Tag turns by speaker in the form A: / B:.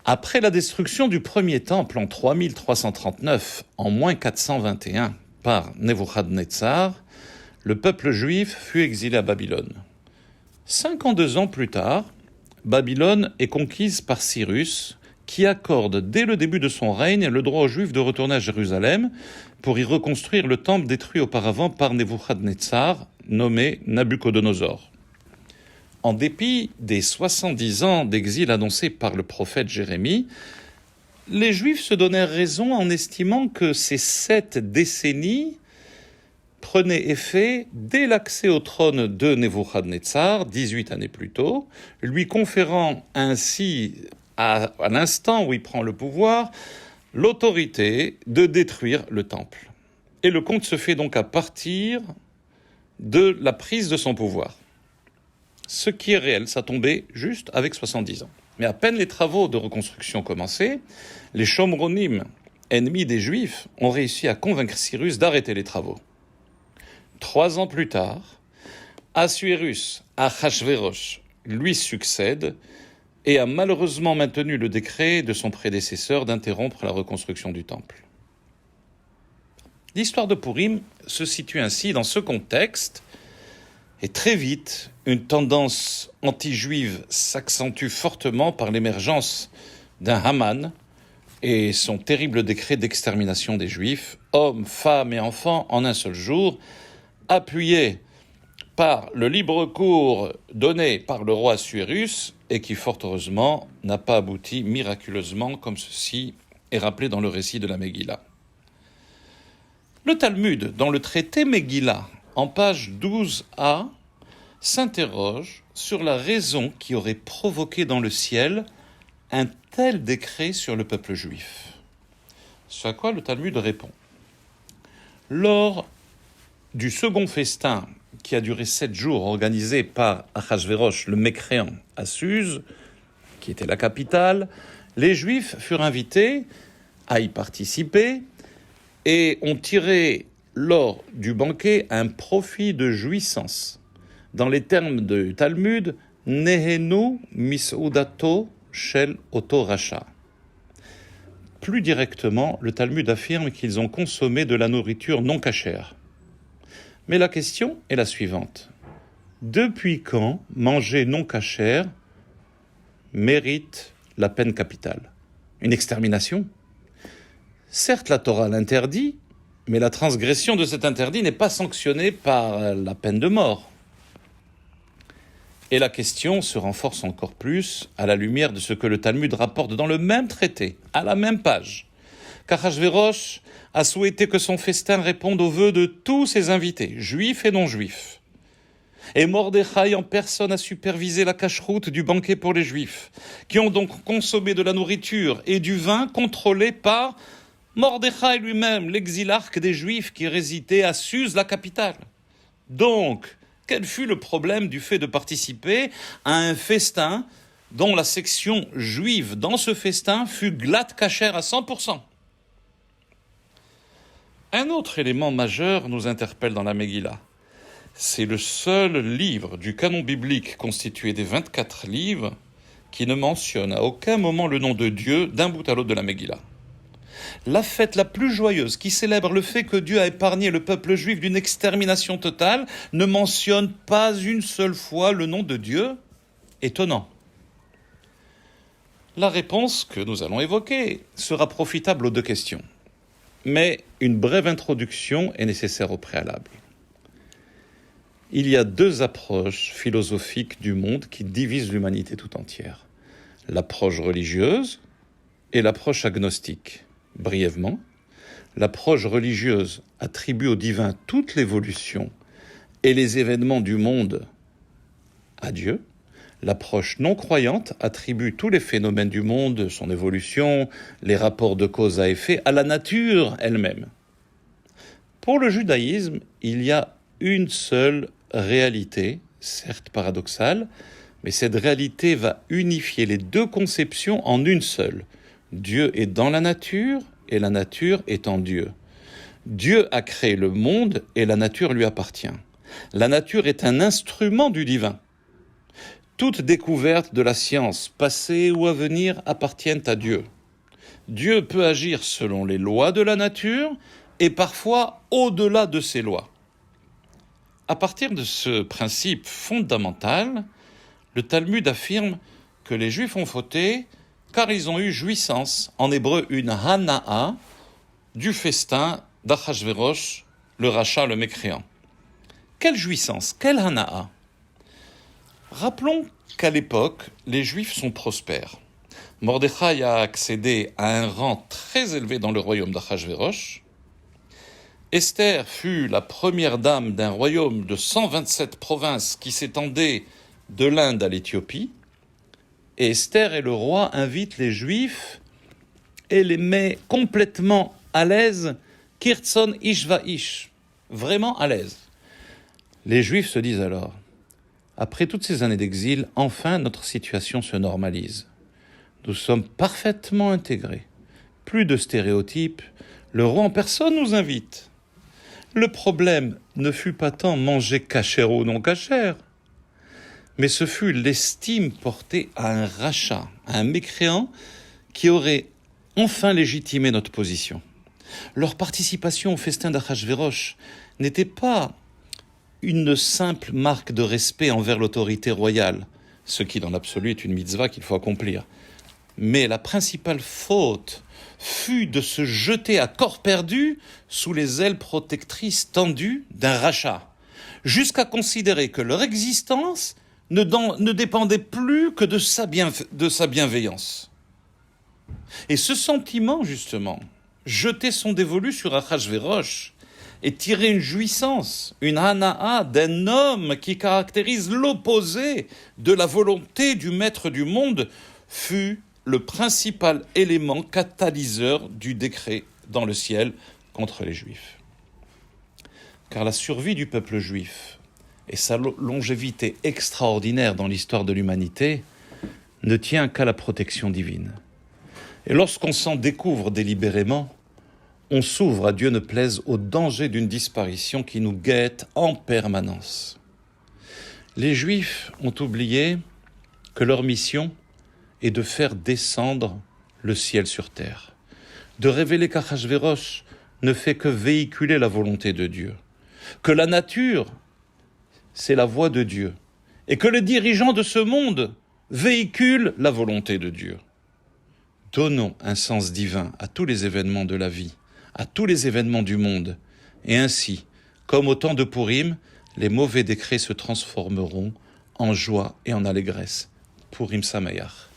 A: Après la destruction du premier temple en 3339, en moins 421, par Nebuchadnezzar, le peuple juif fut exilé à Babylone. 52 ans plus tard, Babylone est conquise par Cyrus, qui accorde dès le début de son règne le droit aux Juifs de retourner à Jérusalem pour y reconstruire le temple détruit auparavant par Nebuchadnezzar, nommé Nabuchodonosor. En dépit des 70 ans d'exil annoncés par le prophète Jérémie, les Juifs se donnèrent raison en estimant que ces 7 décennies prenaient effet dès l'accès au trône de Nebuchadnezzar, 18 années plus tôt, lui conférant ainsi, à l'instant où il prend le pouvoir, l'autorité de détruire le temple. Et le compte se fait donc à partir de la prise de son pouvoir. Ce qui est réel, ça tombait juste avec 70 ans. Mais à peine les travaux de reconstruction commencés, les Shomronim, ennemis des Juifs, ont réussi à convaincre Cyrus d'arrêter les travaux. 3 ans plus tard, Assuérus, Achashvérosh, lui succède et a malheureusement maintenu le décret de son prédécesseur d'interrompre la reconstruction du temple. L'histoire de Pourim se situe ainsi dans ce contexte, et très vite, une tendance anti-juive s'accentue fortement par l'émergence d'un Haman et son terrible décret d'extermination des Juifs, hommes, femmes et enfants, en un seul jour, appuyé par le libre cours donné par le roi Assuérus et qui, fort heureusement, n'a pas abouti miraculeusement comme ceci est rappelé dans le récit de la Megillah. Le Talmud, dans le traité Megillah, en page 12a, s'interroge sur la raison qui aurait provoqué dans le ciel un tel décret sur le peuple juif. Ce à quoi le Talmud répond. Lors du second festin, qui a duré 7 jours, organisé par Achashvérosh, le mécréant, à Suse, qui était la capitale, les Juifs furent invités à y participer et ont tiré lors du banquet un profit de jouissance. Dans les termes du Talmud, Nehenu misoudato shel oto racha. Plus directement, le Talmud affirme qu'ils ont consommé de la nourriture non cachère. Mais la question est la suivante. Depuis quand manger non cachère mérite la peine capitale? Une extermination? Certes, la Torah l'interdit, mais la transgression de cet interdit n'est pas sanctionnée par la peine de mort. Et la question se renforce encore plus à la lumière de ce que le Talmud rapporte dans le même traité, à la même page. Achashvérosh a souhaité que son festin réponde aux vœux de tous ses invités, juifs et non-juifs. Et Mordechai en personne a supervisé la cacheroute du banquet pour les juifs, qui ont donc consommé de la nourriture et du vin contrôlés par Mordechai lui-même, l'exilarque des Juifs qui résidait à Suse, la capitale. Donc, quel fut le problème du fait de participer à un festin dont la section juive dans ce festin fut glatt cachère à 100%? Un autre élément majeur nous interpelle dans la Megillah. C'est le seul livre du canon biblique constitué des 24 livres qui ne mentionne à aucun moment le nom de Dieu d'un bout à l'autre de la Megillah. La fête la plus joyeuse qui célèbre le fait que Dieu a épargné le peuple juif d'une extermination totale ne mentionne pas une seule fois le nom de Dieu. Étonnant. La réponse que nous allons évoquer sera profitable aux 2 questions. Mais une brève introduction est nécessaire au préalable. Il y a 2 approches philosophiques du monde qui divisent l'humanité tout entière. L'approche religieuse et l'approche agnostique. Brièvement, l'approche religieuse attribue au divin toute l'évolution et les événements du monde à Dieu. L'approche non croyante attribue tous les phénomènes du monde, son évolution, les rapports de cause à effet, à la nature elle-même. Pour le judaïsme, il y a une seule réalité, certes paradoxale, mais cette réalité va unifier les 2 conceptions en une seule. Dieu est dans la nature et la nature est en Dieu. Dieu a créé le monde et la nature lui appartient. La nature est un instrument du divin. Toute découverte de la science, passée ou à venir, appartiennent à Dieu. Dieu peut agir selon les lois de la nature et parfois au-delà de ces lois. À partir de ce principe fondamental, le Talmud affirme que les Juifs ont fauté car ils ont eu jouissance, en hébreu une hana'a, du festin d'Achashverosh, le rachat, le mécréant. Quelle jouissance, quelle hana'a? Rappelons qu'à l'époque, les Juifs sont prospères. Mordechai a accédé à un rang très élevé dans le royaume d'Achashverosh. Esther fut la première dame d'un royaume de 127 provinces qui s'étendait de l'Inde à l'Éthiopie. Et Esther et le roi invitent les Juifs et les met complètement à l'aise, Kirtson ish va ish, vraiment à l'aise. Les Juifs se disent alors, après toutes ces années d'exil, enfin notre situation se normalise. Nous sommes parfaitement intégrés. Plus de stéréotypes, le roi en personne nous invite. Le problème ne fut pas tant manger cachère ou non cachère, mais ce fut l'estime portée à un rachat, à un mécréant qui aurait enfin légitimé notre position. Leur participation au festin d'Achashverosh n'était pas une simple marque de respect envers l'autorité royale, ce qui dans l'absolu est une mitzvah qu'il faut accomplir. Mais la principale faute fut de se jeter à corps perdu sous les ailes protectrices tendues d'un rachat, jusqu'à considérer que leur existence ne dépendait plus que de sa bienveillance. Et ce sentiment, justement, jeter son dévolu sur Achashverosh et tirer une jouissance, une hana'a d'un homme qui caractérise l'opposé de la volonté du maître du monde, fut le principal élément catalyseur du décret dans le ciel contre les Juifs. Car la survie du peuple juif et sa longévité extraordinaire dans l'histoire de l'humanité ne tient qu'à la protection divine. Et lorsqu'on s'en découvre délibérément, on s'ouvre, à Dieu ne plaise, au danger d'une disparition qui nous guette en permanence. Les Juifs ont oublié que leur mission est de faire descendre le ciel sur terre, de révéler qu'Achashverosh ne fait que véhiculer la volonté de Dieu, que la nature, c'est la voix de Dieu, et que les dirigeants de ce monde véhiculent la volonté de Dieu. Donnons un sens divin à tous les événements de la vie, à tous les événements du monde, et ainsi, comme au temps de Purim, les mauvais décrets se transformeront en joie et en allégresse. Purim Sameach.